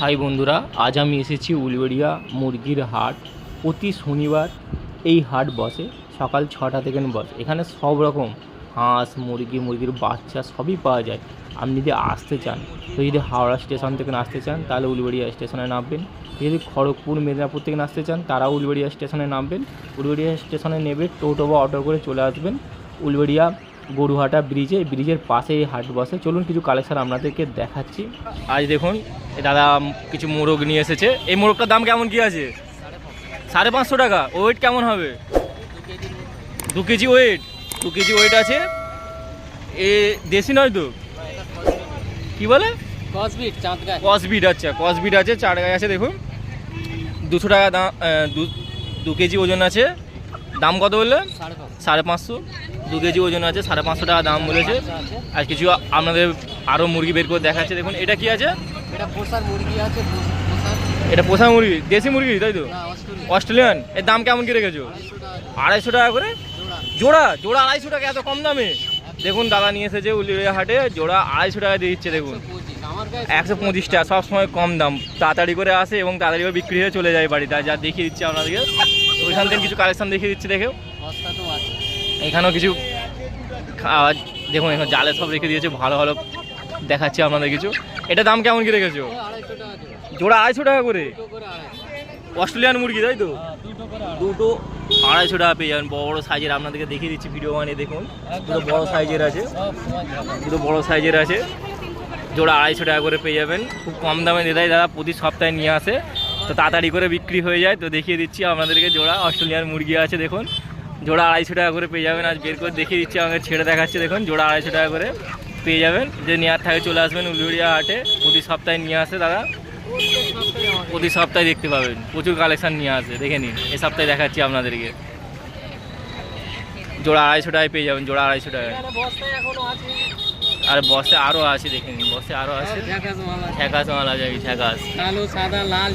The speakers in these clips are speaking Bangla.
হাই বন্ধুরা, আজ আমি এসেছি উলবেড়িয়া মুরগির হাট। প্রতি শনিবার এই হাট বসে, সকাল 6টা থেকে বসে। এখানে সব রকম হাঁস, মুরগির বাচ্চা সবই পাওয়া যায়। আপনি যদি আসতে চান, তো যদি হাওড়া স্টেশন থেকে আসতে চান তাহলে উলবেড়িয়া স্টেশনে নামবেন। যদি খড়গপুর মেদিনীপুর থেকে আসতে চান তারাও উলবেড়িয়া স্টেশনে নামবেন। উলবেড়িয়া স্টেশনে নেবে টোটো বা অটো করে চলে আসবেন উলবেড়িয়া গরুহাটা ব্রিজের পাশে এই হাট বসে। চলুন কিছু কালেকশন আপনাদেরকে দেখাচ্ছি। আজ দেখুন দাদা কিছু মোরগ নিয়ে এসেছে। এই মোরগটার দাম কেমন কি আছে? 550 টাকা। ওয়েট কেমন হবে? 2 কেজি ওয়েট। 2 কেজি ওয়েট আছে। এ দেশি নয় তো, কি বলে? কসবিট। আচ্ছা, কসবিট আছে, 4 গায়ে আছে। দেখুন 200 টাকা দাম। 2 কেজি ওজন আছে। দাম কত বললে? 550। 2 কেজি ওজন আছে, 550 টাকা দাম বলেছে। আর কিছু আপনাদের আরও মুরগি বের করে দেখাচ্ছে। দেখুন এটা কি আছে? এটা পোষা মুরগি, দেশি মুরগি তাই তো? অস্ট্রেলিয়ান। এর দাম কেমন কি রেখেছো? 250 টাকা করে জোড়া। 250 টাকা, এত কম দামে? দেখুন দাদা নিয়ে এসেছে উলবেড়িয়া হাটে, জোড়া 250 টাকা দিয়ে দিচ্ছে। দেখুন 125 টাকা, সবসময় কম দাম। তাড়াতাড়ি করে আসে এবং তাড়াতাড়ি করে বিক্রি হয়ে চলে যায় বাড়িতে। যা দেখিয়ে দিচ্ছে আপনাদেরকে, ওইখান থেকে কিছু কালেকশন দেখিয়ে দিচ্ছে। দেখেও এখানেও কিছু দেখুন, এখানে জালে সব রেখে দিয়েছে, ভালো ভালো দেখাচ্ছি আপনাদের কিছু। এটা দাম কেমন কি রেখেছো? জোড়া 250 টাকা করে। অস্ট্রেলিয়ান মুরগি তাই তো? দুটো 250 টাকা পেয়ে যাবেন। বড় সাইজের আপনাদেরকে দেখিয়ে দিচ্ছি ভিডিও বানিয়ে। দেখুন দুটো বড় সাইজের আছে, জোড়া 250 টাকা করে পেয়ে যাবেন। খুব কম দামে দেয় দাদা, প্রতি সপ্তাহে নিয়ে আসে, তো তাড়াতাড়ি করে বিক্রি হয়ে যায়। তো দেখিয়ে দিচ্ছি আপনাদেরকে, জোড়া অস্ট্রেলিয়ান মুরগি আছে। দেখুন জোড়া 250 টাকা করে পেয়ে যাবেন। আজ বের করে দেখিয়ে দিচ্ছি, আমাকে ছেড়ে দেখাচ্ছে। দেখুন জোড়া 250 টাকা করে পেয়ে যাবেন। যে নেওয়ার থাকে চলে আসবেন উলবেড়িয়া হাটে, প্রতি সপ্তাহে নিয়ে আসে দাদা। প্রতি সপ্তাহে দেখতে পাবেন, প্রচুর কালেকশন নিয়ে আসে। দেখে নিন, এই সপ্তাহে দেখাচ্ছি আপনাদেরকে। জোড়া 250 টাকায় পেয়ে যাবেন, জোড়া 250 টাকায়। আর বসে আরও আছে, দেখে নিন, বসে আরও আছে। ঠেকাস মালা যাবে, ঠেকাস কালো সাদা লাল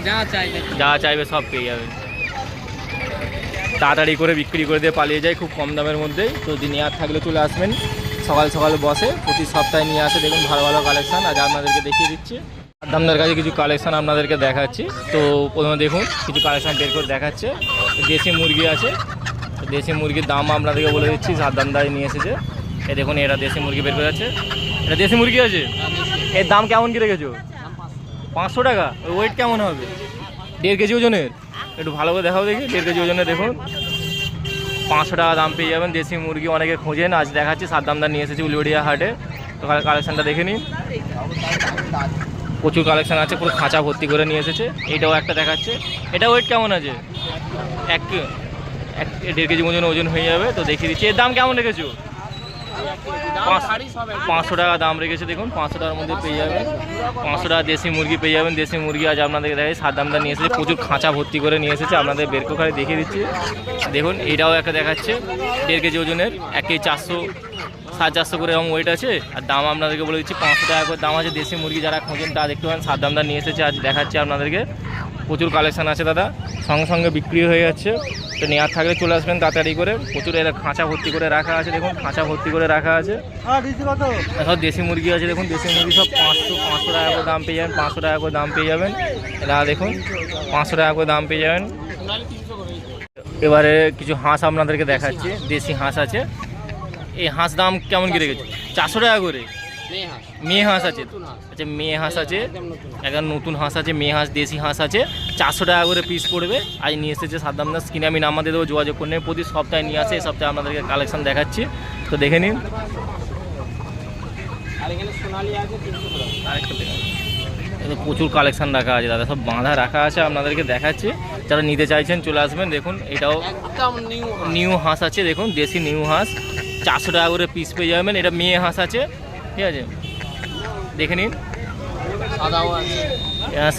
যা চাইবে সব পেয়ে যাবেন। তাড়াতাড়ি করে বিক্রি করে দিয়ে পালিয়ে যায় খুব কম দামের মধ্যেই। তো যদি নেওয়ার থাকলে চলে আসবেন, সকাল সকালে বসে, প্রতি সপ্তাহে নিয়ে আসে। দেখুন ভালো ভালো কালেকশান আজ আপনাদেরকে দেখিয়ে দিচ্ছি। দামদার কাছে কিছু কালেকশান আপনাদেরকে দেখাচ্ছি। তো প্রথমে দেখুন কিছু কালেকশান বের করে দেখাচ্ছে। দেশি মুরগি আছে, দেশি মুরগির দাম আপনাদেরকে বলে দিচ্ছি। দামদারি নিয়ে এসেছে। এই দেখুন এটা দেশি মুরগি বের করে যাচ্ছে। এটা দেশি মুরগি আছে। এর দাম কেমন কি রেখেছো? 500 টাকা। ওয়েট কেমন হবে? 1.5 কেজি ওজনের। একটু ভালো করে দেখাও দেখি। 1.5 কেজি ওজনের। দেখুন 500 টাকা দাম পেয়ে যাবেন। দেশি মুরগি অনেকে খোঁজেন, আজ দেখাচ্ছি। দামদার নিয়ে এসেছি উলবেড়িয়া হাটে। তো কালেকশানটা দেখে নিন, প্রচুর কালেকশান আছে, পুরো খাঁচা ভর্তি করে নিয়ে এসেছে। এইটাও একটা দেখাচ্ছে। এটা ওয়েট কেমন আছে? 1.5 কেজি ওজন হয়ে যাবে। তো দেখিয়ে দিচ্ছি। এর দাম কেমন রেখেছো? 500 টাকা দাম রেখেছে। দেখুন 500 টাকার মধ্যে পেয়ে যাবেন। 500 টাকা দেশি মুরগি পেয়ে যাবেন। দেশি মুরগি আজ আপনাদেরকে দেখাই। দামদার নিয়ে এসেছে, প্রচুর খাঁচা ভর্তি করে নিয়ে এসেছে। আপনাদের বের করে দেখিয়ে দিচ্ছি। দেখুন এটাও একটা দেখাচ্ছে, 1.5 কেজি ওজনের। 1 কেজি 400 450 করে এরকম ওয়েট আছে। আর দাম আপনাদেরকে বলে দিচ্ছি 500 টাকা করে দাম আছে। দেশি মুরগি যারা খোঁজেন তা দেখতে পান। দামদার নিয়ে এসেছে, আজ দেখাচ্ছি আপনাদেরকে। প্রচুর কালেকশান আছে দাদা, সঙ্গে সঙ্গে বিক্রি হয়ে যাচ্ছে। তো নেওয়ার থাকলে চলে আসবেন তাড়াতাড়ি করে। প্রচুর এরা খাঁচা ভর্তি করে রাখা আছে। দেখুন খাঁচা ভর্তি করে রাখা আছে। সব দেশি মুরগি আছে। দেখুন দেশি মুরগি সব 500 টাকা করে দাম পেয়ে যাবেন। 500 টাকা করে দাম পেয়ে যাবেন। এরা দেখুন 500 টাকা করে দাম পেয়ে যাবেন। এবারে কিছু হাঁস আপনাদেরকে দেখাচ্ছি। দেশি হাঁস আছে। এই হাঁস দাম কেমন কি রেখেছে? 400 টাকা করে। মেয়ে হাঁস আছে। আচ্ছা মেয়ে হাঁস আছে, এখন নতুন হাঁস আছে, মেয়ে হাঁস দেশি হাঁস আছে। 400 টাকা করে পিস পড়বে। আজ নিয়ে এসেছে সাদ্দামদার। স্ক্রিনে আমি নাম্বার দিয়ে দেবো, যোগাযোগ করে নেবে। প্রতি সপ্তাহে নিয়ে আসে। এই সপ্তাহে আপনাদেরকে কালেকশন দেখাচ্ছি, তো দেখে নিন। প্রচুর কালেকশন রাখা আছে দাদা, সব বাঁধা রাখা আছে। আপনাদেরকে দেখাচ্ছি, যারা নিতে চাইছেন চলে আসবেন। দেখুন এটাও নিউ হাঁস আছে। দেখুন দেশি নিউ হাঁস 400 টাকা করে পিস পেয়ে যাবেন। এটা মেয়ে হাঁস আছে, ঠিক আছে, দেখে নিন।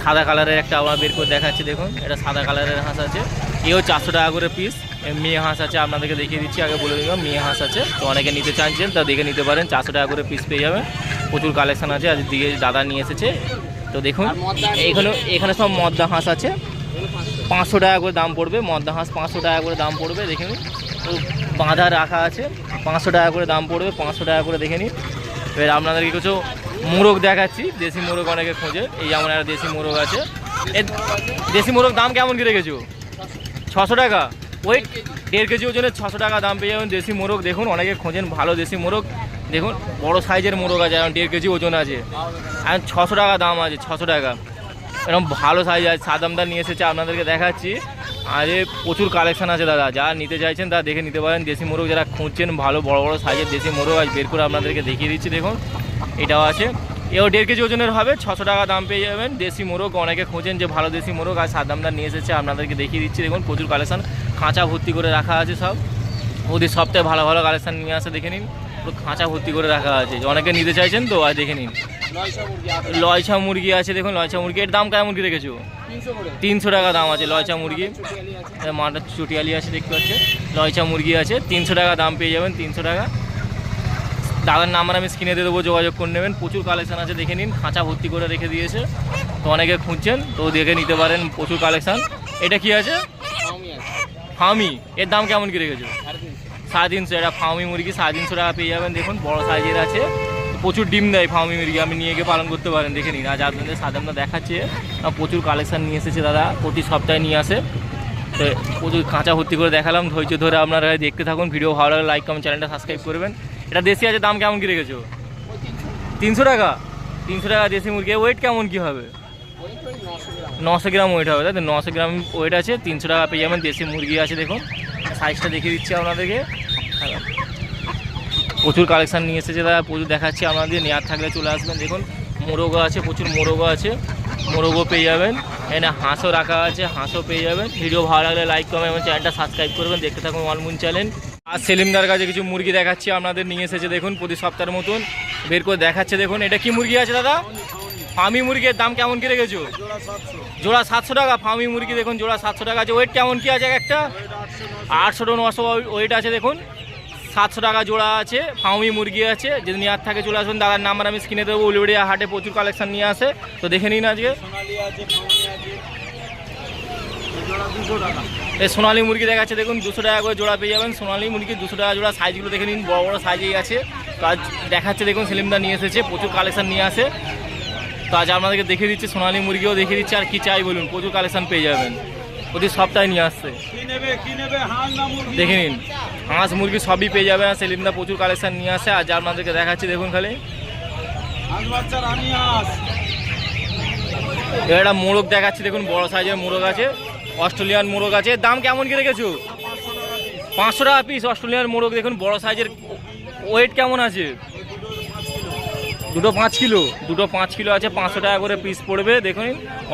সাদা কালারের একটা আবার বের করে দেখাচ্ছি। দেখুন এটা সাদা কালারের হাঁস আছে। এও 400 টাকা করে পিস। মেয়ে হাঁস আছে, আপনাদেরকে দেখিয়ে দিচ্ছি। আগে বলে দিলাম মেয়ে হাঁস আছে। তো অনেকে নিতে চাইছেন, তা দেখে নিতে পারেন। 400 টাকা করে পিস পেয়ে যাবেন। প্রচুর কালেকশান আছে, আজ দিয়ে দাদা নিয়ে এসেছে। তো দেখুন এখানে সব মদ্দা হাঁস আছে। 500 টাকা করে দাম পড়বে। মদ্দা হাঁস 500 টাকা করে দাম পড়বে। দেখে নিন, তো বাঁধা রাখা আছে। 500 টাকা করে দাম পড়বে। 500 টাকা করে দেখে নিন। এবার আপনাদেরকে কিছু মোরগ দেখাচ্ছি, দেশি মোরগ অনেকে খোঁজে। এই যেমন একটা দেশি মোরগ আছে। দেশি মোরগ দাম কেমন কি রেখেছো? 600 টাকা ওয়েট, 1.5 কেজি ওজনের 600 টাকা দাম পেয়ে যাবেন দেশি মোরগ। দেখুন অনেকে খোঁজেন ভালো দেশি মোরগ। দেখুন বড় সাইজের মোরগ আছে, এখন 1.5 কেজি ওজন আছে, এখন 600 টাকা দাম আছে। 600 টাকা এরকম ভালো সাইজ আছে। সাদামদার নিয়ে এসেছে, আপনাদেরকে দেখাচ্ছি। আর প্রচুর কালেকশন আছে দাদা, যারা নিতে চাইছেন তারা দেখে নিতে পারেন। দেশি মোরগ যারা খুঁজছেন ভালো বড় বড় সাইজের দেশি মোরগ আজ বের করে আপনাদেরকে দেখিয়ে দিচ্ছি। দেখুন এটাও আছে, এও 1.5 কেজি ওজনের হবে, 600 টাকা দাম পেয়ে যাবেন দেশি মোরগ। অনেকে খোঁজেন যে ভালো দেশি মোরগ, আর সাদামদার নিয়ে এসেছে, আপনাদেরকে দেখিয়ে দিচ্ছি। দেখুন প্রচুর কালেকশন, খাঁচা ভর্তি করে রাখা আছে সব। ওদের সপ্তাহে ভালো ভালো কালেকশন নিয়ে আসে, দেখে নিন। পুরো খাঁচা ভর্তি করে রাখা আছে, অনেকে নিতে চাইছেন তো আর দেখে নিন। লয়ছা মুরগি আছে, দেখুন লয়ছা মুরগি। এর দাম কেমন কি রেখেছো? 300 টাকা দাম আছে লয়ছা মুরগি। মাটা চটিয়ালি আছে, দেখতে পাচ্ছেন। লয়ছা মুরগি আছে, 300 টাকা দাম পেয়ে যাবেন। 300 টাকা। দাদার নাম্বার আমি স্ক্রিনে দিয়ে দেবো, যোগাযোগ করে নেবেন। প্রচুর কালেকশন আছে, দেখে নিন। খাঁচা ভর্তি করে রেখে দিয়েছে, তো অনেকে খুঁজছেন তো দেখে নিতে পারেন। প্রচুর কালেকশন। এটা কি আছে? ফার্মি। এর দাম কেমন কি রেখেছো? 350। এটা ফার্মি মুরগি, 350 টাকা পেয়ে যাবেন। দেখুন বড় সাইজের আছে, প্রচুর ডিম দেয় ফার্মি মুরগি, আপনি নিয়ে গিয়ে পালন করতে পারেন। দেখে নিন। আজ আপনাদের সাধারণত দেখাচ্ছে, প্রচুর কালেকশন নিয়ে এসেছে দাদা, প্রতি সপ্তাহে নিয়ে আসে। তো প্রচুর খাঁচা ভর্তি করে দেখালাম, ধৈর্য ধরে আপনারা দেখতে থাকুন। ভিডিও ভালো লাগলে লাইক কমেন্ট, চ্যানেলটা সাবস্ক্রাইব করবেন। এটা দেশি আছে, দাম কেমন কি রেখেছো? 300 টাকা। 300 টাকা দেশি মুরগি। ওয়েট কেমন কি হবে? 900 গ্রাম ওয়েট হবে, তাই তো? 900 গ্রাম ওয়েট আছে, 300 টাকা পেয়ে যাবেন। দেশি মুরগি আছে, দেখুন সাইজটা দেখিয়ে দিচ্ছি আপনাদেরকে। প্রচুর কালেকশান নিয়ে এসেছে দাদা, প্রচুর দেখাচ্ছি আপনাদের। নেওয়ার থাকলে চলে আসবেন। দেখুন মোরগও আছে, প্রচুর মোরগও আছে, মোরগও পেয়ে যাবেন। এখানে হাঁসও রাখা আছে, হাঁসও পেয়ে যাবেন। ভিডিও ভালো লাগলে লাইক কমেন্ট এবং চ্যানেলটা সাবস্ক্রাইব করবেন। দেখতে থাকুন ওয়ালমুন চ্যানেল। আর সেলিমদার কাছে কিছু মুরগি দেখাচ্ছি আপনাদের, নিয়ে এসেছে। দেখুন প্রতি সপ্তাহের মতন বের করে দেখাচ্ছে। দেখুন এটা কি মুরগি আছে দাদা? ফার্মি মুরগির দাম কেমন কি রেখেছো? জোড়া 700 টাকা ফার্মি মুরগি। দেখুন জোড়া 700 টাকা আছে। ওয়েট কেমন কি আছে? একটা 800 900 ওয়েট আছে। দেখুন 700 টাকা জোড়া আছে, ফার্মি মুরগি আছে। যদি নেওয়ার থাকে চলে আসবেন। দাদার নাম্বার আমি স্ক্রিনে দেবো। উলবেড়িয়া হাটে প্রচুর কালেকশন নিয়ে আসে, তো দেখে নিন আজকে। এই সোনালি মুরগি দেখাচ্ছে, দেখুন 200 টাকা করে জোড়া পেয়ে যাবেন। সোনালি মুরগি 200 টাকা জোড়া। সাইজগুলো দেখে নিন, বড় বড় সাইজেই আছে। তো আজ দেখাচ্ছে, দেখুন সেলিমদা নিয়ে এসেছে, প্রচুর কালেকশন নিয়ে আসে। তো আজ আপনাদেরকে দেখিয়ে দিচ্ছি, সোনালি মুরগিও দেখিয়ে দিচ্ছি। আর কি চাই বলুন, প্রচুর কালেকশন পেয়ে যাবেন, প্রতি সপ্তাহে নিয়ে আসছে। দেখে নিন হাঁস মুরগি সবই পেয়ে যাবেন। আর সেলিমদা প্রচুর কালেকশন নিয়ে আসে, আজ আপনাদেরকে দেখাচ্ছি। দেখুন খালি এটা মোরগ দেখাচ্ছি, দেখুন বড় সাইজের মোরগ আছে, অস্ট্রেলিয়ান মোরগ আছে। দাম কেমন কি রেখেছো? 500 টাকা পিস অস্ট্রেলিয়ান মোরগ। দেখুন বড় সাইজের। ওয়েট কেমন আছে? দুটো 5 কিলো, দুটো 5 কিলো আছে, 500 টাকা করে পিস পড়বে। দেখুন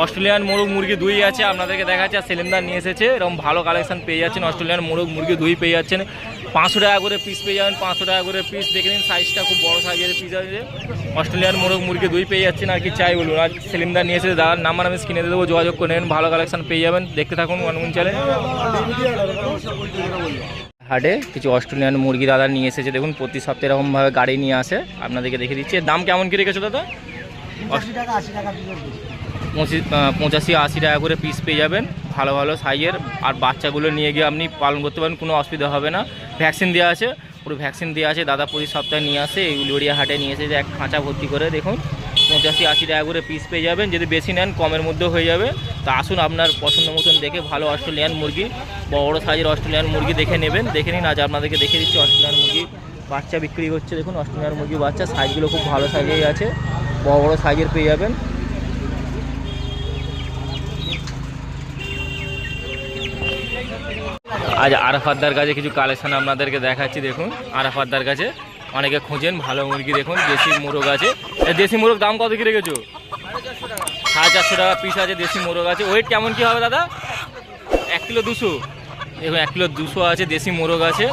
অস্ট্রেলিয়ান মোরগ মুরগি দুই আছে, আপনাদেরকে দেখাচ্ছে। আর সেলিমদার নিয়ে এসেছে, এরকম ভালো কালেকশন পেয়ে যাচ্ছেন। অস্ট্রেলিয়ান মোরগ মুরগি দুই পেয়ে যাচ্ছেন, 500 টাকা করে পিস পেয়ে যাবেন। 500 টাকা করে পিস। দেখে নিন সাইজটা খুব বড় সাইজের পিস আছে। অস্ট্রেলিয়ান মোরগ মুরগি দুই পেয়ে যাচ্ছেন। আর কি চাই বলুন। আজ সেলিমদার নিয়ে এসেছে, দাদার নাম্বার আমি স্ক্রিনে দেবো, যোগাযোগ করে নেন। ভালো কালেকশন পেয়ে যাবেন, দেখতে থাকুন ওয়ালমুন চ্যানেল। হাটে কিছু অস্ট্রেলিয়ান মুরগি দাদা নিয়ে এসেছে। দেখুন প্রতি সপ্তাহে এরকমভাবে গাড়ি নিয়ে আসে, আপনাদেরকে দেখে দিচ্ছি। দাম কেমন কি রেখেছো দাদা? 85-80 টাকা করে পিস পেয়ে যাবেন, ভালো ভালো সাইজের। আর বাচ্চাগুলো নিয়ে গিয়ে আপনি পালন করতে পারেন, কোনো অসুবিধা হবে না। ভ্যাকসিন দেওয়া আছে, পুরো ভ্যাকসিন দেওয়া আছে। দাদা প্রতি সপ্তাহে নিয়ে আসে, এই উলবেড়িয়া হাটে নিয়ে এসেছে এক খাঁচা ভর্তি করে। দেখুন 85-80 টাকা করে পিস পেয়ে যাবেন। যদি বেশি নেন কমের মধ্যে হয়ে যাবে। তো আসুন আপনার পছন্দ মতন দেখে ভালো অস্ট্রেলিয়ান মুরগি, বড় সাইজের অস্ট্রেলিয়ান মুরগি দেখে নেবেন। দেখে নিন, আজ আপনাদেরকে দেখে দিচ্ছি অস্ট্রেলিয়ান মুরগি বাচ্চা বিক্রি হচ্ছে। দেখুন অস্ট্রেলিয়ান মুরগি বাচ্চা, সাইজগুলো খুব ভালো সাইজেই আছে, বড় বড় সাইজের পেয়ে যাবেন। আজ আরাফাতদার কাছে কিছু কালেকশন আপনাদেরকে দেখাচ্ছি। দেখুন আরাফাতদার কাছে অনেকে খোঁজেন ভালো মুরগি। দেখুন দেশি মোরগ আছে। দেশি মোরগ দাম কত কি রেখেছো? 450 টাকা পিস আছে, দেশি মোরগ আছে। ওয়েট কেমন কি হবে দাদা? 1 কিলো 200। দেখুন 1 কিলো 200 আছে, দেশি মোরগ আছে,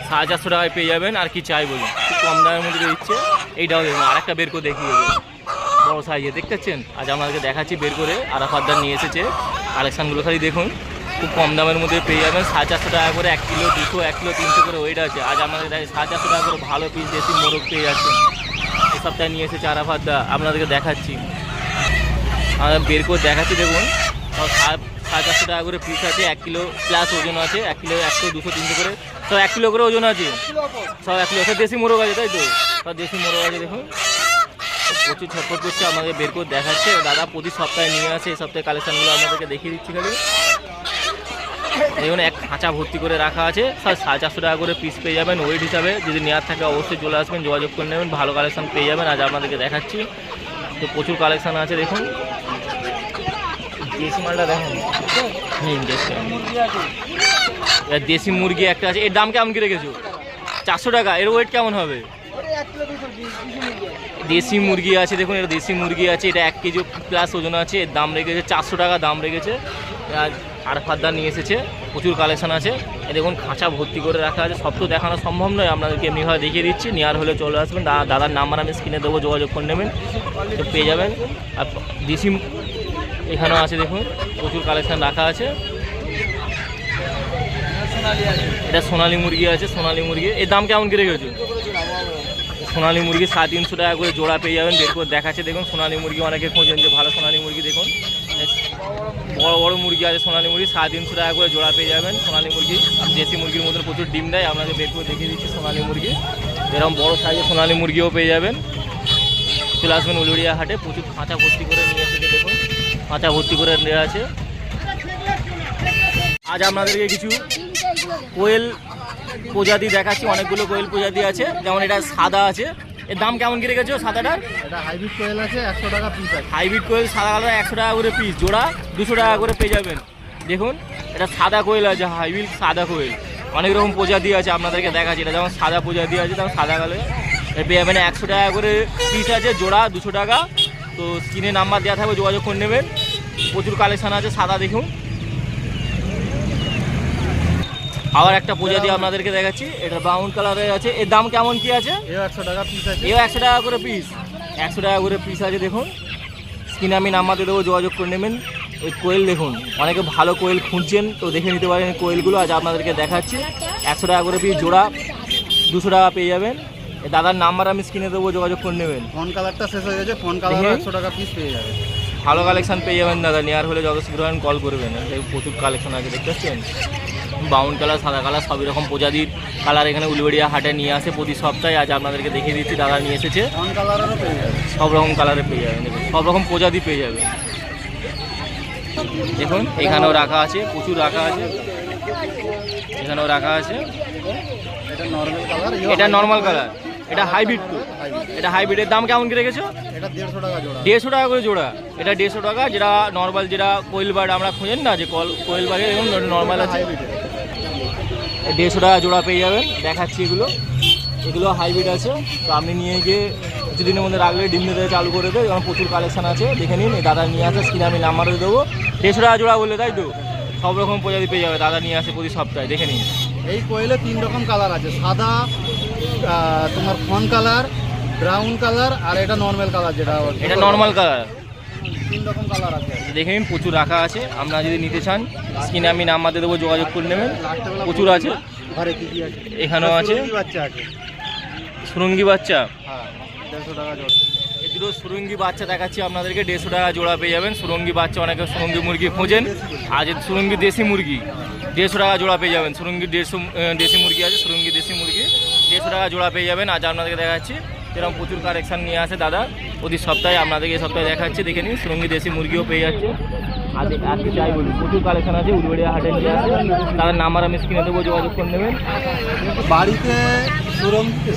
450 টাকায় পেয়ে যাবেন। আর কি চাই বলুন, খুব কম দামের মধ্যে দিচ্ছে। এইটাও দেখুন, আরেকটা বের করে দেখিয়ে দেবেন, বড় সাইজে দেখতে পাচ্ছেন। আজ আমাদেরকে দেখাচ্ছি বের করে, আরাফাতদার নিয়ে এসেছে। কালেকশানগুলো খালি দেখুন, খুব কম দামের মধ্যে পেয়ে যাবেন। 450 টাকা করে 1 কিলো 200, 1 কিলো 300 করে ওয়েট আছে। আজ আমাদের 450 টাকা করে ভালো পিস দেশি মোরগ পেয়ে যাচ্ছে। এই সপ্তাহে নিয়ে এসেছে আরাফাতদা, আপনাদেরকে দেখাচ্ছি। বের করে দেখাচ্ছি। দেখুন 450 টাকা করে পিস আছে, 1 কিলো প্লাস ওজন আছে। 1 কিলো 100 200 300 করে, সব 1 কিলো করে ওজন আছে, সব 1 কিলো। সব দেশি মোরগ আছে, তাই তো? সব দেশি মোরগ আছে। দেখুন প্রচুর ছটফট করছে, আমাদের বের করে দেখাচ্ছে। দাদা প্রতি সপ্তাহে নিয়ে আসে, এই সপ্তাহে কালেকশানগুলো আপনাদেরকে দেখিয়ে দিচ্ছি খালি। দেখুন এক খাঁচা ভর্তি করে রাখা আছে, 450 টাকা করে পিস পেয়ে যাবেন ওয়েট হিসাবে। যদি নেওয়ার থাকে অবশ্যই চলে আসবেন, যোগাযোগ করে নেবেন, ভালো কালেকশান পেয়ে যাবেন। আজ আপনাদেরকে দেখাচ্ছি তো প্রচুর কালেকশান আছে। দেখুন দেশি মালটা দেখুন, দেশি মুরগি একটা আছে, এর দাম কেমন কি রেখেছো? 400 টাকা। এর ওয়েট কেমন হবে? দেশি মুরগি আছে দেখুন, এটা দেশি মুরগি আছে, এটা 1 কেজি প্লাস ওজন আছে। এর দাম রেখেছে 400 টাকা দাম রেখেছে। আর ফাদ্দার নিয়ে এসেছে, প্রচুর কালেকশান আছে। এ দেখুন খাঁচা ভর্তি করে রাখা আছে, সব তো দেখানো সম্ভব নয়, আপনাদেরকে এমনিভাবে দেখিয়ে দিচ্ছি। নেওয়ার হলে চলে আসবেন, দাদার নাম্বার আমি স্ক্রিনে দেবো, যোগাযোগ করে নেবেন তো পেয়ে যাবেন। আর দেশি এখানেও আছে দেখুন, প্রচুর কালেকশান রাখা আছে। এটা সোনালি মুরগি আছে, সোনালি মুরগি। এর দাম কেমন করে গেছে? সোনালি মুরগি 350 টাকা করে জোড়া পেয়ে যাবেন, বের করে দেখাচ্ছে। দেখুন সোনালি মুরগি অনেকে খোঁজেন যে ভালো সোনালি মুরগি, দেখুন বড় বড় মুরগি আছে সোনালি মুরগি, 350 টাকা করে জোড়া পেয়ে যাবেন সোনালি মুরগি। আর দেশি মুরগির মতন প্রচুর ডিম দেয়, আপনাকে বের করে দেখিয়ে দিচ্ছি সোনালি মুরগি। এরকম বড় সাইজের সোনালি মুরগিও পেয়ে যাবেন। চলে আসবেন উলুড়িয়া হাটে, প্রচুর খাঁচা ভর্তি করে নিয়ে এসেছে। দেখুন খাঁচা ভর্তি করে নেওয়া আছে। আজ আপনাদেরকে কিছু কোয়েল প্রজাতি দেখাচ্ছি, অনেকগুলো কোয়েল প্রজাতি আছে। যেমন এটা সাদা আছে, এর দাম কেমন কি রেখেছো সাদাটার? এটা হাইব্রিড কোয়েল আছে, 100 টাকা পিস আছে। হাইব্রিড কোয়েল সাদা কালার 100 টাকা করে পিস, জোড়া 200 টাকা করে পেয়ে যাবেন। দেখুন এটা সাদা কোয়েল আছে, হাইব্রিড সাদা কোয়েল। অনেক রকম প্রজাতি আছে, আপনাদেরকে দেখাচ্ছি। এটা যেমন সাদা প্রজাতি আছে, তেমন সাদা কালার পেয়ে যাবেন। 100 টাকা করে পিস আছে, জোড়া 200 টাকা। তো স্ক্রিনে নাম্বার দেওয়া থাকবে, যোগাযোগ করে নেবেন। প্রচুর কালেকশান আছে। সাদা দেখুন, আবার একটা প্রজাতি আপনাদেরকে দেখাচ্ছি, এটা ব্রাউন কালারের আছে। এর দাম কেমন কি আছে? এও 100 টাকা পিস আছে। এও 100 টাকা করে পিস, 100 টাকা করে পিস আছে। দেখুন স্ক্রিনে আমি নাম্বার দিয়ে দেবো, যোগাযোগ করে নেবেন। এই কোয়েল দেখুন, অনেকে ভালো কোয়েল খুঁজছেন তো দেখে নিতে পারেন কোয়েলগুলো। আজ আপনাদেরকে দেখাচ্ছি 100 টাকা করে পিস, জোড়া 200 টাকা পেয়ে যাবেন। এই দাদার নাম্বার আমি স্ক্রিনে দেবো, যোগাযোগ করে নেবেন। ফোন কালারটা শেষ হয়ে গেছে, ফোন কালার 100 টাকা পিস পেয়ে যাবে। ভালো কালেকশান পেয়ে যাবেন দাদা, নেওয়ার হলে যত শীঘ্র কল করবেন। প্রচুর কালেকশান আছে, দেখতে পাচ্ছেন ব্রাউন কালার, সাদা কালার, সবই রকম প্রজাতির কালার এখানে উলুবেড়িয়া হাটে নিয়ে আসে প্রতি সপ্তাহে। আজ আপনাদেরকে দেখিয়ে দিচ্ছি, দাদা নিয়ে এসেছে। ফোন কালারেরও পেয়ে যাবে, সব রকম কালারে পেয়ে যাবেন, দেখুন সব রকম প্রজাতি পেয়ে যাবে। দেখুন এখানেও রাখা আছে, প্রচুর রাখা আছে, এখানেও রাখা আছে। এটা নরমাল কালার, এটা নর্মাল কালার, এটা হাইব্রিড। তো এটা হাইব্রিডের দাম কেমন কি রেখেছো? এটা 150 টাকা জোড়া। 150 টাকা করে জোড়া। এটা 150 টাকা। যেটা নর্মাল, যেটা কোয়েল বার্ড আমরা খুঁজেন না, যে কোয়েল বার্ডের এবং নর্মাল আছে, 150 টাকা জোড়া পেয়ে যাবেন। দেখাচ্ছি এগুলো হাইব্রিড আছে। তো আপনি নিয়ে গিয়ে কিছুদিনের মধ্যে রাখলে ডিম দিতে চালু করে দেবে। এবং প্রচুর কালেকশান আছে, দেখে নিন। এই দাদা নিয়ে আসে, স্ক্রিনে আমি নাম্বার দেবো। 150 টাকা জোড়া বললে, তাই তো? সব রকম প্রজাতি পেয়ে যাবে, দাদা নিয়ে আসে প্রতি সপ্তাহে, দেখে নিন। এই কোয়েলে 3 রকম কালার আছে, সাদা, তোমার ফোন কালার, ব্রাউন কালার, আর এটা নরমাল কালার। যেটা এটা নর্মাল কালার, 3 রকম কালার আছে। দেখে নিন, প্রচুর রাখা আছে। আপনারা যদি নিতে চান স্ক্রিনে আমি নাম্বার দিয়ে দেবো, যোগাযোগ করে নেবেন। প্রচুর আছে, ঘরে কি কি আছে? এখানেও আছে বাচ্চা আছে, সুরঙ্গি বাচ্চা। হ্যাঁ 150 টাকা জোড়া। এই দুটো সুরঙ্গি বাচ্চা দেখাচ্ছি আপনাদেরকে, 150 টাকা জোড়া পেয়ে যাবেন। সুরঙ্গি বাচ্চা, অনেকে সুরঙ্গি মুরগি খোঁজেন। আজ সুরঙ্গি দেশি মুরগি 150 টাকা জোড়া পেয়ে যাবেন। সুরঙ্গি দেশি মুরগি আছে, সুরঙ্গি দেশি মুরগি 150 টাকা জোড়া পেয়ে যাবেন। আজ আপনাদেরকে দেখাচ্ছি, এরকম প্রচুর কালেকশান নিয়ে আসে দাদা প্রতি সপ্তাহে। আপনাদেরকে এই সপ্তাহে দেখাচ্ছি, দেখে নিন। সুরঙ্গি দেশি মুরগিও পেয়ে যাচ্ছে। আর কি চাই বলি, প্রচুর কালেকশান আছে, উলুবেড়িয়া হাটে নিয়ে আসে। তাদের নাম্বার আমি স্ক্রিনে দেবো, যোগাযোগ করে নেবেন। বাড়িতে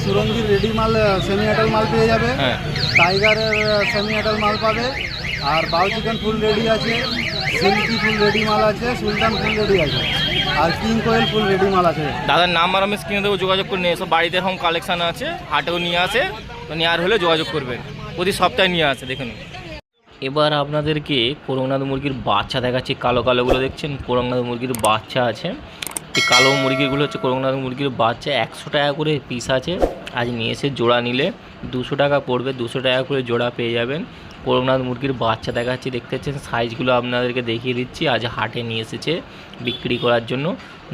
সুরঙ্গির রেডি মাল, সেমি আটাল মাল পেয়ে যাবে। হ্যাঁ, টাইগারের সেমি আটাল মাল পাবে। আর বাউ চিকেন ফুল রেডি আছে, সিল্কি ফুল রেডি মাল আছে, সুলতান ফুল রেডি আছে, আর কিং কোয়েল ফুল রেডি মাল আছে। দাদার নাম্বার আমি স্ক্রিনে দেবো, যোগাযোগ করে নিয়ে এসো। বাড়িতে এরকম কালেকশান আছে, হাটেও নিয়ে আসে। তো নেওয়ার হলে যোগাযোগ করবেন, প্রতি সপ্তাহে নিয়ে আসে, দেখুন। এবার আপনাদেরকে করকনাথ মুরগির বাচ্চা দেখাচ্ছি। কালো কালোগুলো দেখছেন, করকনাথ মুরগির বাচ্চা আছে। এই কালো মুরগিগুলো হচ্ছে করকনাথ মুরগির বাচ্চা, 100 টাকা করে পিস আছে। আজ নিয়ে এসে জোড়া নিলে 200 টাকা পড়বে, 200 টাকা করে জোড়া পেয়ে যাবেন। করকনাথ মুরগির বাচ্চা দেখাচ্ছি, দেখতে পাচ্ছেন। সাইজগুলো আপনাদেরকে দেখিয়ে দিচ্ছি। আজ হাটে নিয়ে এসেছে বিক্রি করার জন্য।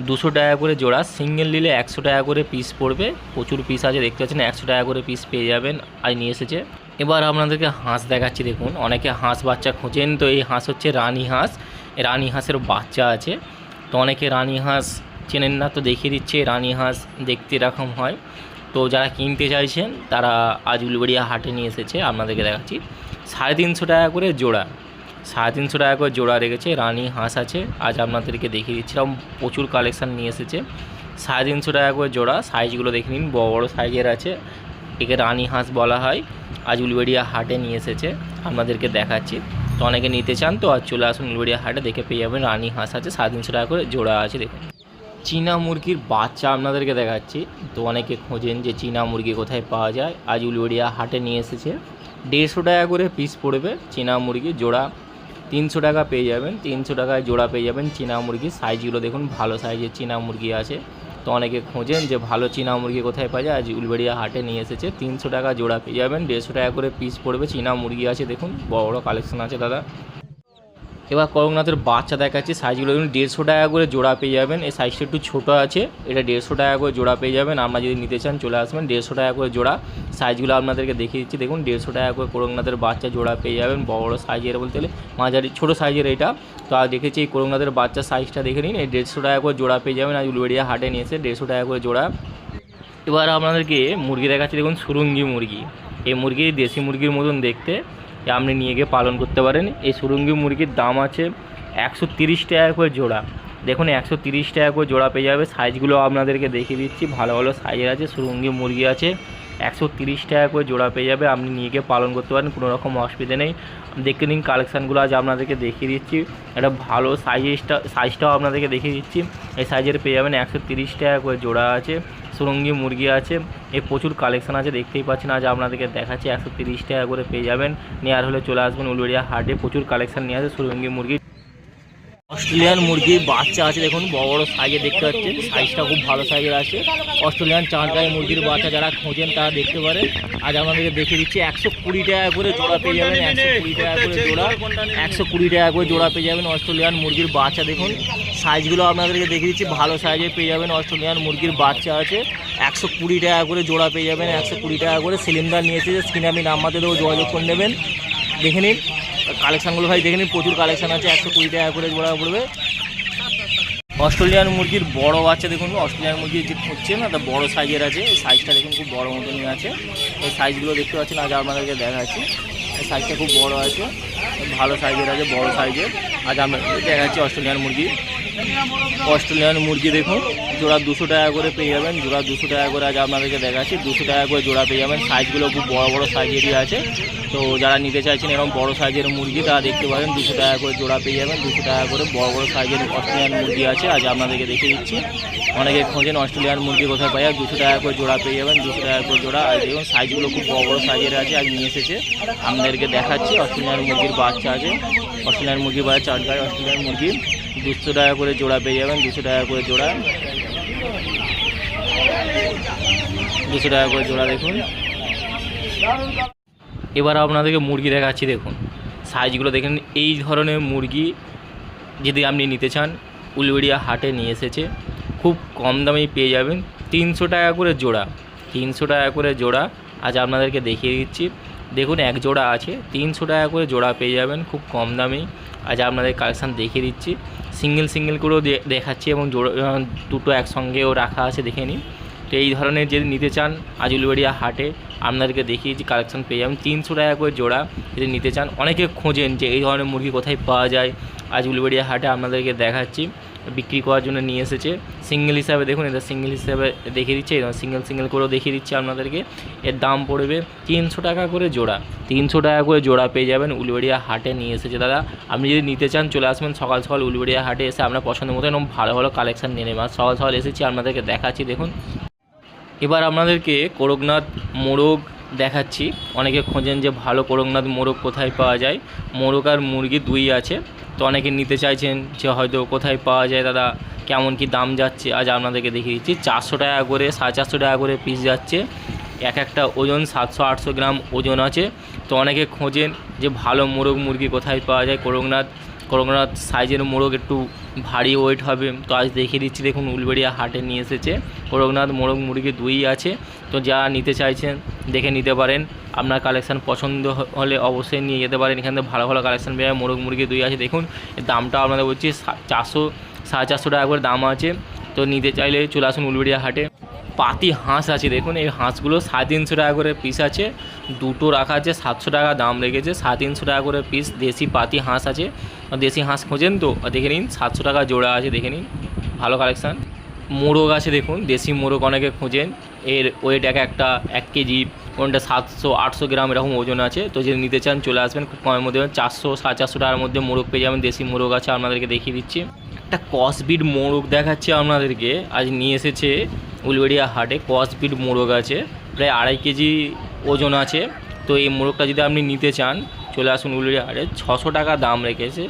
200 টাকা করে জোড়া, সিঙ্গেল নিলে 100 টাকা করে পিস পড়বে। প্রচুর পিস আছে, দেখতে পাচ্ছেন। 100 টাকা করে পিস পেয়ে যাবেন, আজ নিয়ে এসেছে। এবার আপনাদেরকে হাঁস দেখাচ্ছি, দেখুন। অনেকে হাঁস বাচ্চা খোঁজেন, তো এই হাঁস হচ্ছে রানী হাঁস। রানী হাঁসের বাচ্চা আছে। তো অনেকে রানী হাঁস চেনেন না, তো দেখিয়ে দিচ্ছে। রানী হাঁস দেখতে এরকম হয়। তো তো যারা কিনতে চাইছেন তারা আজ উলুবেড়িয়া হাটে নিয়ে এসেছে, আপনাদেরকে দেখাচ্ছি 350 টাকা করে জোড়া, 350 টাকা করে জোড়া রেখেছে। রানী হাঁস আছে, আজ আপনাদেরকে দেখিয়ে দিচ্ছিলাম, প্রচুর কালেকশান নিয়ে এসেছে। 350 টাকা করে জোড়া, সাইজগুলো দেখে নিন, বড় বড় সাইজের আছে, একে রানী হাঁস বলা হয়। আজ উলুবেড়িয়া হাটে নিয়ে এসেছে, আপনাদেরকে দেখাচ্ছি। তো অনেকে নিতে চান তো আজ চলে আসুন উলুবেড়িয়া হাটে, দেখে পেয়ে যাবেন। রানী হাঁস আছে, 350 টাকা করে জোড়া আছে। দেখুন চীনা মুরগির বাচ্চা আপনাদেরকে দেখাচ্ছি। তো অনেকে খোঁজেন যে চীনা মুরগি কোথায় পাওয়া যায়, আজ উলুবেড়িয়া হাটে নিয়ে এসেছে। 150 টাকা করে পিস পড়বে চীনা মুরগি, জোড়া 300 টাকা পেয়ে যাবেন, 300 টাকায় জোড়া পেয়ে যাবেন চীনা মুরগি। সাইজগুলো দেখুন, ভালো সাইজের চীনা মুরগি আছে। তো অনেকে খোঁজেন যে ভালো চীনা মুরগি কোথায় পাওয়া যায়, আজ উলুবেড়িয়া হাটে নিয়ে এসেছে। 300 টাকা জোড়া পেয়ে যাবেন, 150 টাকা করে পিস পড়বে চীনা মুরগি আছে। দেখুন বড় বড় কালেকশন আছে দাদা। এবার করকনাথের বাচ্চা দেখাচ্ছি, সাইজগুলো দেখুন 150 টাকা করে জোড়া পেয়ে যাবেন। এই সাইজটা একটু ছোটো আছে, এটা 150 টাকা করে জোড়া পেয়ে যাবেন। আপনারা যদি নিতে চান চলে আসবেন, 150 টাকা করে জোড়া। সাইজগুলো আপনাদেরকে দেখিয়ে দিচ্ছি, দেখুন 150 টাকা করে করকনাথের বাচ্চা জোড়া পেয়ে যাবেন। বড় বড় সাইজের বলতে গেলে মাঝারি ছোটো সাইজের এটা। তো আর দেখেছি এই করকনাথের বাচ্চার সাইজটা দেখে নিন, এই 150 টাকা করে জোড়া পেয়ে যাবেন। আজ উলুবেড়িয়া হাটে নিয়ে এসে 150 টাকা করে জোড়া। এবার আপনাদেরকে মুরগি দেখাচ্ছি, দেখুন সুরঙ্গি মুরগি। এই মুরগি দেশি মুরগির মতন দেখতে, আপনি নিয়ে গিয়ে পালন করতে পারেন। এই সুরঙ্গি মুরগির দাম আছে 130 টাকা করে জোড়া। দেখুন 130 টাকা করে জোড়া পেয়ে যাবে। সাইজগুলো আপনাদেরকে দেখিয়ে দিচ্ছি, ভালো ভালো সাইজের আছে, সুরঙ্গি মুরগি আছে। 130 টাকা করে জোড়া পেয়ে যাবে, আপনি নিয়ে গিয়ে পালন করতে পারেন, কোনো রকম অসুবিধা নেই। দেখে নিন কালেকশানগুলো আজ আপনাদেরকে দেখিয়ে দিচ্ছি। একটা ভালো সাইজটাও আপনাদেরকে দেখিয়ে দিচ্ছি। এই সাইজের পেয়ে যাবেন 130 টাকা করে জোড়া আছে। সুরঙ্গি মুরগি আছে, এর প্রচুর কালেকশান আছে, দেখতেই পাচ্ছেন। আজ আপনাদেরকে দেখাচ্ছি 130 টাকা করে পেয়ে যাবেন। নেওয়ার হলে চলে আসবেন উলুবেড়িয়া হাটে, প্রচুর কালেকশান নিয়ে আছে সুরঙ্গি মুরগি। অস্ট্রেলিয়ান মুরগির বাচ্চা আছে, দেখুন বড় বড় সাইজে দেখতে পাচ্ছেন, সাইজটা খুব ভালো সাইজের আছে। অস্ট্রেলিয়ান চাঁদগাঁয়ের মুরগির বাচ্চা যারা খোঁজেন তারা দেখতে পারেন। আজ আমাদেরকে দেখিয়ে দিচ্ছি 120 টাকা করে জোড়া পেয়ে যাবেন, 120 টাকা করে জোড়া, 120 টাকা করে জোড়া পেয়ে যাবেন অস্ট্রেলিয়ান মুরগির বাচ্চা। দেখুন সাইজগুলো আপনাদেরকে দেখিয়ে দিচ্ছি, ভালো সাইজে পেয়ে যাবেন। অস্ট্রেলিয়ান মুরগির বাচ্চা আছে, 120 টাকা করে জোড়া পেয়ে যাবেন, 120 টাকা করে। সিলিন্ডার নিয়েছে, স্ক্রিনে আমি নাম্বারতে দেবো, যোগাযোগ করে নেবেন। দেখে নিন কালেকশানগুলো ভাই, দেখে নিন প্রচুর কালেকশান আছে। 120 টাকা করে জোড়া পড়বে। অস্ট্রেলিয়ান মুরগির বড় বাচ্চা দেখুন, অস্ট্রেলিয়ান মুরগি যে হচ্ছে না তা বড় সাইজের আছে। এই সাইজটা দেখুন খুব বড় মতনই আছে। এই সাইজগুলো দেখতে পাচ্ছেন, আজ আপনাদেরকে দেখাচ্ছি। এই সাইজটা খুব বড় আছে, ভালো সাইজের আছে, বড় সাইজের। আজ আপনাদেরকে দেখাচ্ছি অস্ট্রেলিয়ান মুরগি। অস্ট্রেলিয়ান মুরগি দেখুন জোড়া 200 টাকা করে পেয়ে যাবেন, জোড়া 200 টাকা করে আজ আপনাদেরকে দেখাচ্ছি। 200 টাকা করে জোড়া পেয়ে যাবেন। সাইজগুলো খুব বড় বড় সাইজেরই আছে। তো যারা নিতে চাইছেন এরকম বড় সাইজের মুরগি তারা দেখতে পারেন, 200 টাকা করে জোড়া পেয়ে যাবেন। 200 টাকা করে বড় বড় সাইজের অস্ট্রেলিয়ান মুরগি আছে, আজ আপনাদেরকে দেখিয়ে দিচ্ছি। অনেকে খোঁজেন অস্ট্রেলিয়ান মুরগি কোথায় পাই, 200 টাকা করে জোড়া পেয়ে যাবেন, 200 টাকা করে জোড়া। আর দেখুন সাইজগুলো খুব বড় বড় সাইজের আছে, আজ নিয়ে এসেছে, আপনাদেরকে দেখাচ্ছি। অস্ট্রেলিয়ান মুরগির বাচ্চা আছে, অস্ট্রেলিয়ান মুরগির বাচ্চা, চাটগাঁয় অস্ট্রেলিয়ান মুরগি 200 টাকা করে জোড়া পেয়ে যাবেন, 200 টাকা করে জোড়া, 200 টাকা করে জোড়া। দেখুন এবার আপনাদেরকে মুরগি দেখাচ্ছি, দেখুন সাইজগুলো দেখেন। এই ধরনের মুরগি যদি আপনি নিতে চান উলুবেড়িয়া হাটে নিয়ে এসেছে, খুব কম দামেই পেয়ে যাবেন। 300 টাকা করে জোড়া, 300 টাকা করে জোড়া। আজ আপনাদেরকে দেখিয়ে দিচ্ছি, দেখুন এক জোড়া আছে, 300 টাকা করে জোড়া পেয়ে যাবেন, খুব কম দামেই। আজ আপনাদের কালেকশান দেখিয়ে দিচ্ছি, সিঙ্গেল সিঙ্গেল করেও দেখাচ্ছি এবং জোড়া দুটো একসঙ্গেও রাখা আছে, দেখে নিন। তো এই ধরনের যদি নিতে চান আজ উলুবেড়িয়া হাটে আপনাদেরকে দেখিয়েছি, কালেকশান পেয়ে যাবেন 300 টাকা করে জোড়া যদি নিতে চান। অনেকে খোঁজেন যে এই ধরনের মুরগি কোথায় পাওয়া যায়, আজ উলুবেড়িয়া হাটে আপনাদেরকে দেখাচ্ছি। বিক্রি করার জন্য নিয়ে এসেছে সিঙ্গেল হিসাবে, দেখুন এটা সিঙ্গেল হিসাবে দেখিয়ে দিচ্ছে, সিঙ্গেল সিঙ্গেল করেও দেখিয়ে দিচ্ছি আপনাদেরকে। এর দাম পড়বে 300 টাকা করে জোড়া, 300 টাকা করে জোড়া পেয়ে যাবেন। উলুবেড়িয়া হাটে নিয়ে এসেছে দাদা, আপনি যদি নিতে চান চলে আসবেন সকাল সকাল উলুবেড়িয়া হাটে, এসে আপনার পছন্দ মতো এরকম ভালো ভালো কালেকশান নিয়ে নেবেন। সকাল সকাল এসেছি, আপনাদেরকে দেখাচ্ছি। দেখুন এবার আপনাদেরকে করকনাথ মোরগ দেখাচ্ছি। অনেকে খোঁজেন যে ভালো করকনাথ মোরগ কোথায় পাওয়া যায়, মোরগ আর মুরগি দুই আছে। তো অনেকে নিতে চাইছেন যে হয়তো কোথায় পাওয়া যায় দাদা, কেমন কি দাম যাচ্ছে, আজ আপনাদেরকে দেখিয়ে দিচ্ছি। 400 টাকা করে, 450 টাকা করে পিস যাচ্ছে। এক একটা ওজন 700-800 গ্রাম ওজন আছে। তো অনেকে খোঁজেন যে ভালো মোরগ মুরগি কোথায় পাওয়া যায়, করকনাথ সাইজের মোরগ একটু ভারী ওয়েট হবে। তো আজ দেখিয়ে দিচ্ছি, দেখুন উলুবেড়িয়া হাটে নিয়ে এসেছে করকনাথ মোরগ মুরগি দুই আছে। তো যারা নিতে চাইছেন দেখে নিতে পারেন, আপনার কালেকশান পছন্দ হলে অবশ্যই নিয়ে যেতে পারেন। এখানে ভালো ভালো কালেকশান পেয়ে যায়, মোরগ মুরগি দুই আছে। দেখুন দামটা আপনাদের বলছি 400-450 টাকা করে দাম আছে। তো নিতে চাইলে চলে আসুন উলুবেড়িয়া হাটে। পাতি হাঁস আছে দেখুন, এই হাঁসগুলো 350 টাকা করে পিস আছে, দুটো রাখা আছে 700 টাকা দাম রেখেছে, 350 টাকা করে পিস দেশি পাতি হাঁস আছে। দেশি হাঁস খোঁজেন তো দেখে নিন, 700 টাকা জোড়া আছে, দেখে নিন ভালো কালেকশান। মোরগ আছে দেখুন, দেশি মোরগ অনেকে খোঁজেন, এর ওয়েট একটা 1 কেজি, কোনটা 700-800 গ্রাম এরকম ওজন আছে। তো যদি নিতে চান চলে আসবেন, খুব কমের মধ্যে 400-450 টাকার মধ্যে মোরগ পেয়ে যাবেন। দেশি মোরগ আছে, আপনাদেরকে দেখিয়ে দিচ্ছি। একটা কসবিট মোরগ দেখাচ্ছি আপনাদেরকে, আজ নিয়ে এসেছে উলবেড়িয়া হাটে। কসবিট মোরগ আছে, প্রায় 2.5 কেজি ওজন আছে। তো এই মোরগটা যদি আপনি নিতে চান চলে আসুন উলবেড়িয়া হাটে, 600 টাকা দাম রেখেছে।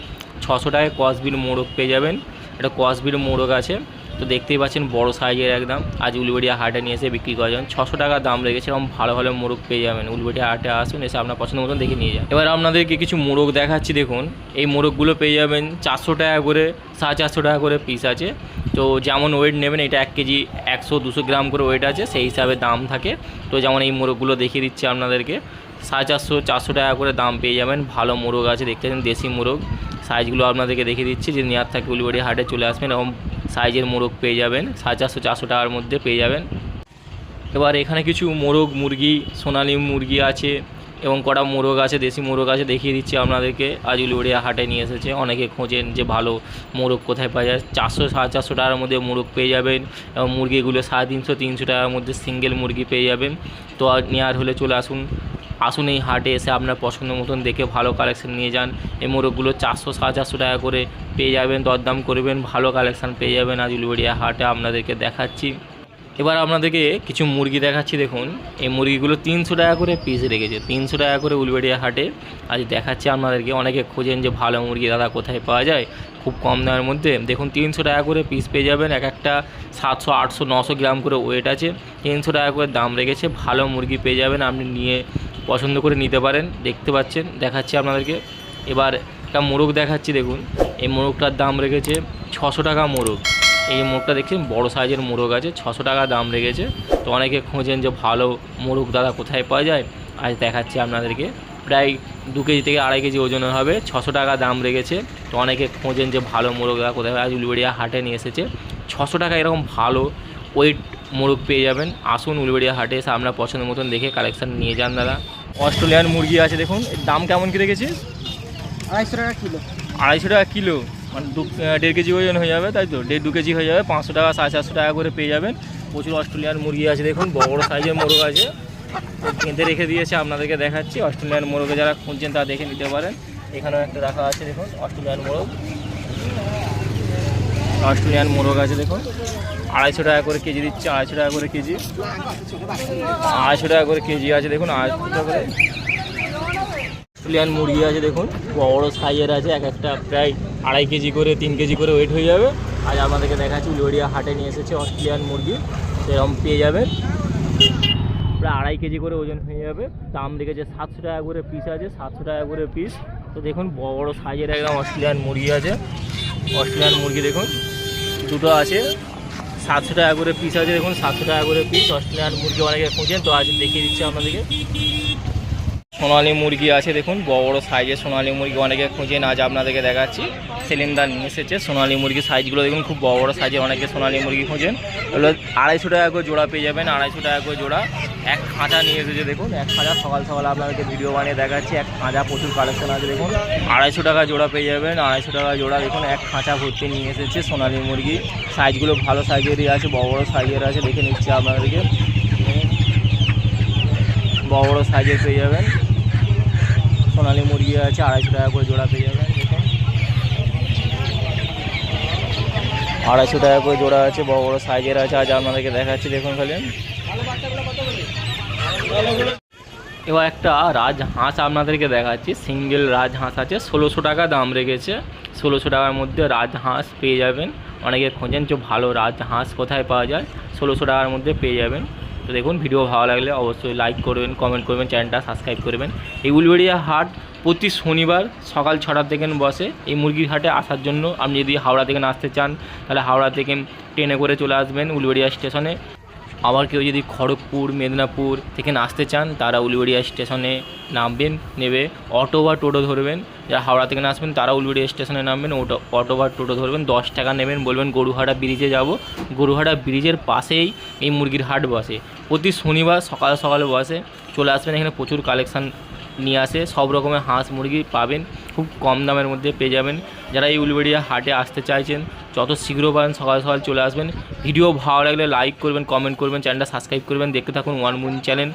600 টাকায় কসবিট মোরগ পেয়ে যাবেন। একটা কসবিট মোরগ আছে, তো দেখতেই পাচ্ছেন বড় সাইজের একদম, আজ উলবেড়িয়া হাটে নিয়ে এসে বিক্রি করা যাবেন। 600 টাকা দাম রেখেছে, এরকম ভালো ভালো মোরগ পেয়ে যাবেন। উলবেড়িয়া হাটে আসুন, এসে আপনার পছন্দ মতন দেখে নিয়ে যান। এবার আপনাদেরকে কিছু মোরগ দেখাচ্ছি দেখুন, এই মোরগগুলো পেয়ে যাবেন 400 টাকা করে, 450 টাকা করে পিস আছে। তো যেমন ওয়েট নেবেন, এটা 1 কেজি 100-200 গ্রাম করে ওয়েট আছে, সেই হিসাবে দাম থাকে। তো যেমন এই মোরগগুলো দেখিয়ে দিচ্ছি আপনাদেরকে, 450-400 টাকা করে দাম পেয়ে যাবেন। ভালো মোরগ আছে, দেখতে পাচ্ছেন দেশি মোরগ। সাইজগুলো আপনাদেরকে দেখিয়ে দিচ্ছি, যে নেওয়ার থাকে উলবেড়িয়া হাটে চলে আসবেন, এরকম সাইজের মোরগ পেয়ে যাবেন, 450-400 টাকার মধ্যে পেয়ে যাবেন। এবার এখানে কিছু মোরগ মুরগি, সোনালি মুরগি আছে এবং কটা মোরগ আছে, দেশি মোরগ আছে, দেখিয়ে দিচ্ছি আপনাদেরকে। আজ উলবেড়িয়া হাটে নিয়ে এসেছে, অনেকে খোঁজেন যে ভালো মোরগ কোথায় পাওয়া যায়। 400-450 টাকার মধ্যে মোরগ পেয়ে যাবেন, এবং মুরগিগুলো 350-300 টাকার মধ্যে সিঙ্গেল মুরগি পেয়ে যাবেন। তো নেওয়ার হলে চলে আসুন এই হাটে, এসে আপনার পছন্দ মতন দেখে ভালো কালেকশান নিয়ে যান। এই মোরগগুলো 400-450 টাকা করে পেয়ে যাবেন, দরদাম করবেন, ভালো কালেকশান পেয়ে যাবেন। আজ উলবেড়িয়া হাটে আপনাদেরকে দেখাচ্ছি। এবার আপনাদেরকে কিছু মুরগি দেখাচ্ছি দেখুন, এই মুরগিগুলো 300 টাকা করে পিস রেখেছে, 300 টাকা করে উলবেড়িয়া হাটে আজ দেখাচ্ছি আপনাদেরকে। অনেকে খোঁজেন যে ভালো মুরগি দাদা কোথায় পাওয়া যায় খুব কম দামের মধ্যে, দেখুন 300 টাকা করে পিস পেয়ে যাবেন। একটা 700-800-900 গ্রাম করে ওয়েট আছে, 300 টাকা করে দাম রেখেছে। ভালো মুরগি পেয়ে যাবেন, আপনি নিয়ে পছন্দ করে নিতে পারেন। দেখতে পাচ্ছেন, দেখাচ্ছি আপনাদেরকে। এবার একটা মোরগ দেখাচ্ছি দেখুন, এই মোরগটার দাম রেখেছে 600 টাকা মোরগ। এই মোরগটা দেখছেন বড় সাইজের মোরগ আছে, 600 টাকা দাম রেখেছে। তো অনেকে খোঁজেন যে ভালো মোরগ দাদা কোথায় পাওয়া যায়, আজ দেখাচ্ছি আপনাদেরকে। প্রায় 2 কেজি থেকে 2.5 কেজি ওজনের হবে, 600 টাকা দাম রেখেছে। তো অনেকে খোঁজেন যে ভালো মোরগ দাদা কোথায়, আজ উলবেড়িয়া হাটে নিয়ে এসেছে। 600 টাকা এরকম ভালো ওয়েট মোরগ পেয়ে যাবেন। আসুন উলবেড়িয়া হাটে, এসে আপনার পছন্দ মতন দেখে কালেকশান নিয়ে যান দাদা। অস্ট্রেলিয়ান মুরগি আছে দেখুন, এর দাম কেমন কি রেখেছিস? 250 টাকা কিলো। 250 টাকা কিলো, মানে 1.5 কেজি ওজন হয়ে যাবে, তাই তো 1.5-2 কেজি হয়ে যাবে। 500 টাকা 450 টাকা করে পেয়ে যাবেন। প্রচুর অস্ট্রেলিয়ান মুরগি আছে দেখুন, বড় বড় সাইজের মোরগ আছে, কেঁদে রেখে দিয়েছে, আপনাদেরকে দেখাচ্ছি। অস্ট্রেলিয়ান মোরগে যারা খুঁজছেন তারা দেখে নিতে পারেন। এখানেও একটা রাখা আছে দেখুন, অস্ট্রেলিয়ান মোরগ আছে দেখুন, 250 টাকা করে কেজি দিচ্ছে, 250 টাকা করে কেজি, 250 টাকা করে কেজি আছে দেখুন, 250 টাকা করে। অস্ট্রেলিয়ান মুরগি আছে দেখুন, বড় সাইজের আছে, একটা প্রায় 2.5 কেজি করে 3 কেজি করে ওয়েট হয়ে যাবে। আজ আপনাদেরকে দেখাচ্ছি, উলবেড়িয়া হাটে নিয়ে এসেছে অস্ট্রেলিয়ান মুরগি, সেরকম পেয়ে যাবেন। প্রায় 2.5 কেজি করে ওজন হয়ে যাবে। দাম রেখেছে 700 টাকা করে পিস আছে, 700 টাকা করে পিস। তো দেখুন বড় বড় সাইজের একদম অস্ট্রেলিয়ান মুরগি আছে, অস্ট্রেলিয়ান মুরগি দেখুন দুটো আছে, 700 টাকা করে পিস আছে দেখুন, 700 টাকা করে পিস। অস্ট্রেলিয়ান মুরগি অনেকে খুঁজছেন, তো আজ দেখিয়ে দিচ্ছি আপনাদেরকে। সোনালি মুরগি আছে দেখুন, বড় বড় সাইজের সোনালি মুরগি অনেকে খুঁজেন, আজ আপনাদেরকে দেখাচ্ছি। সিলিন্ডার নিয়ে এসেছে সোনালি মুরগির সাইজগুলো দেখুন, খুব বড় বড় সাইজের, অনেকে সোনালি মুরগি খুঁজেন। এগুলো 250 টাকা করে জোড়া পেয়ে যাবেন, 250 টাকা করে জোড়া। এক খাঁচা নিয়ে এসেছে দেখুন, এক খাঁচা, সকাল সকাল আপনাদেরকে ভিডিও বানিয়ে দেখাচ্ছি। এক খাঁচা, প্রচুর কালেকশন আছে দেখুন, 250 টাকা জোড়া পেয়ে যাবেন, 250 টাকা জোড়া দেখুন। এক খাঁচা ভর্তি নিয়ে এসেছে সোনালি মুরগি, সাইজগুলো ভালো সাইজেরই আছে, বড় বড় সাইজের আছে, দেখে নিচ্ছি আপনাদেরকে। বড় বড় সাইজের পেয়ে যাবেন, সোনালি মুরগি আছে, 250 টাকা করে জোড়া পেয়ে যাবেন দেখুন, 250 টাকা করে জোড়া আছে, বড় বড় সাইজের আছে, আজ আপনাদেরকে দেখাচ্ছি দেখুন খালি। এবার একটা রাজহাঁস আপনাদেরকে দেখাচ্ছি, সিঙ্গেল রাজহাঁস আছে, 1600 টাকা দাম রেখেছে। 1600 টাকার মধ্যে রাজহাঁস পেয়ে যাবেন। অনেকে খোঁজেন যে ভালো রাজহাঁস কোথায় পাওয়া যায়, 1600 টাকার মধ্যে পেয়ে যাবেন। তো দেখুন, ভিডিও ভালো লাগলে অবশ্যই লাইক করবেন, কমেন্ট করবেন, চ্যানেলটা সাবস্ক্রাইব করবেন। এই উলবেড়িয়া হাট প্রতি শনিবার সকাল 6টার থেকে বসে। এই মুরগির হাটে আসার জন্য আপনি যদি হাওড়া থেকে আসতে চান, তাহলে হাওড়া থেকে ট্রেনে করে চলে আসবেন উলবেড়িয়া স্টেশনে। আবার কেউ যদি খড়গপুর মেদিনীপুর থেকে আসতে চান তারা উলুবেড়িয়া স্টেশনে নামবেন, নেবে অটো বা টোটো ধরবেন। যারা হাওড়া থেকে আসবেন তারা উলুবেড়িয়া স্টেশনে নামবেন, অটো বা টোটো ধরবেন, 10 টাকা নেবেন, বলবেন গরুহাটা ব্রিজে যাব। গরুহাটা ব্রিজের পাশেই এই মুরগির হাট বসে, প্রতি শনিবার সকাল সকালে বসে। চলে আসবেন, এখানে প্রচুর কালেকশান নিয়ে আসে, সব রকমের হাঁস মুরগি পাবেন, খুব কম দামের মধ্যে পেয়ে যাবেন। যারা এই উলুবেড়িয়া হাটে আসতে চাইছেন যত শীঘ্র পারেন সকাল সকাল চলে আসবেন। ভিডিও ভালো লাগলে লাইক করবেন, কমেন্ট করবেন, চ্যানেলটা সাবস্ক্রাইব করবেন। দেখতে থাকুন ওয়ান মুন চ্যানেল।